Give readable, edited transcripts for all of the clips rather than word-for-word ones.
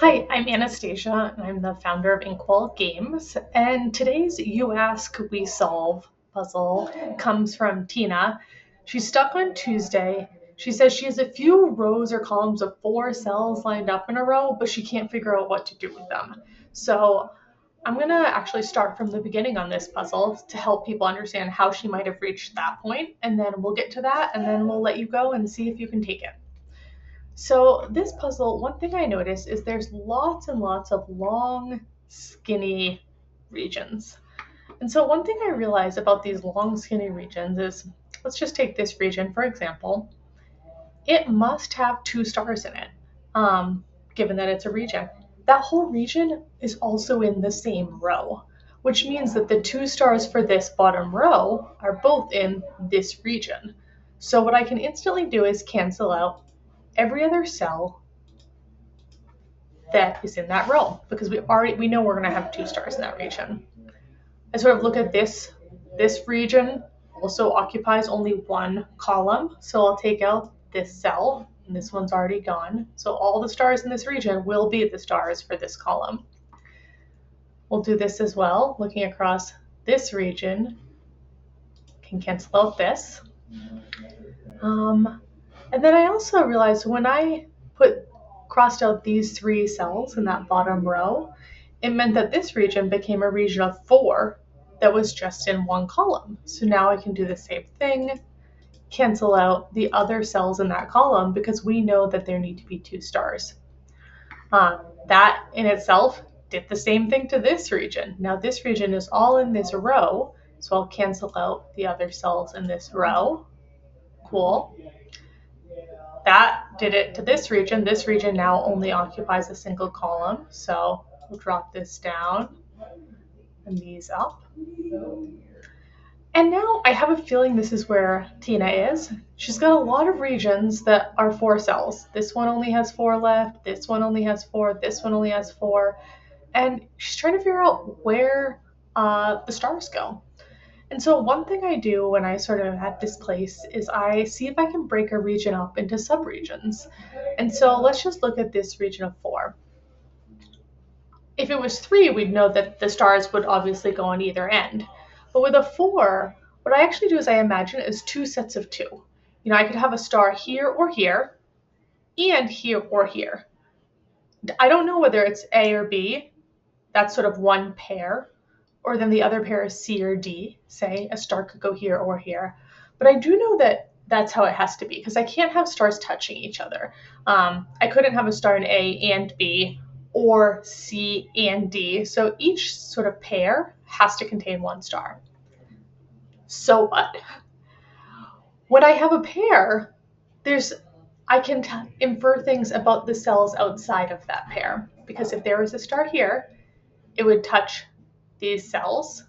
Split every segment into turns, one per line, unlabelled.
Hi, I'm Anastasia, and I'm the founder of Inkwell Games. And today's You Ask, We Solve puzzle comes from Tina. She's stuck on Tuesday. She says she has a few rows or columns of four cells lined up in a row, but she can't figure out what to do with them. So I'm going to actually start from the beginning on this puzzle to help people understand how she might have reached that point, and then we'll get to that, and then we'll let you go and see if you can take it. So this puzzle, one thing I noticed is there's lots and lots of long, skinny regions. And so one thing I realized about these long, skinny regions is, let's just take this region, for example. It must have two stars in it, given that it's a region. That whole region is also in the same row, which means that the two stars for this bottom row are both in this region. So what I can instantly do is cancel out every other cell that is in that row because we know we're going to have two stars in that region. I sort of look at this region also occupies only one column, so I'll take out this cell, and this one's already gone. So all the stars in this region will be the stars for this column. We'll do this as well, looking across this region, can cancel out this. And then I also realized when I crossed out these three cells in that bottom row, it meant that this region became a region of four that was just in one column. So now I can do the same thing, cancel out the other cells in that column because we know that there need to be two stars. That in itself did the same thing to this region. Now this region is all in this row, so I'll cancel out the other cells in this row. Cool. That did it to this region. This region now only occupies a single column, so we'll drop this down and these up. And now I have a feeling this is where Tina is. She's got a lot of regions that are four cells. This one only has four left, this one only has four, this one only has four, and she's trying to figure out where the stars go. And so one thing I do when I sort of at this place is I see if I can break a region up into subregions. And so let's just look at this region of four. If it was three, we'd know that the stars would obviously go on either end. But with a four, what I actually do is I imagine it as two sets of two. You know, I could have a star here or here, and here or here. I don't know whether it's A or B. That's sort of one pair. Or then the other pair is C or D, say a star could go here or here. But I do know that that's how it has to be because I can't have stars touching each other. I couldn't have a star in A and B or C and D. So each sort of pair has to contain one star. So what? When I have a pair, I can infer things about the cells outside of that pair because if there was a star here, it would touch these cells.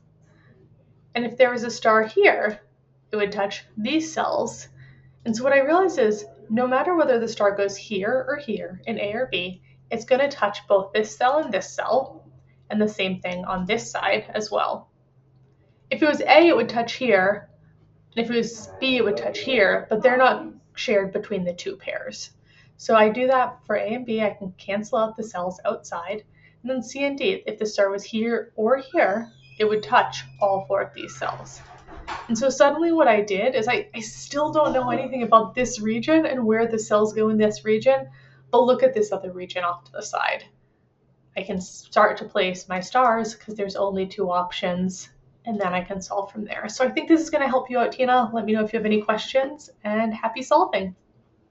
And if there was a star here, it would touch these cells. And so what I realized is no matter whether the star goes here or here in A or B, it's going to touch both this cell and this cell, and the same thing on this side as well. If it was A, it would touch here, and if it was B, it would touch here, but they're not shared between the two pairs. So I do that for A and B. I can cancel out the cells outside. And then C and D, if the star was here or here, it would touch all four of these cells. And so suddenly what I did is I still don't know anything about this region and where the cells go in this region, but look at this other region off to the side. I can start to place my stars because there's only two options, and then I can solve from there. So I think this is going to help you out, Tina. Let me know if you have any questions, and happy solving.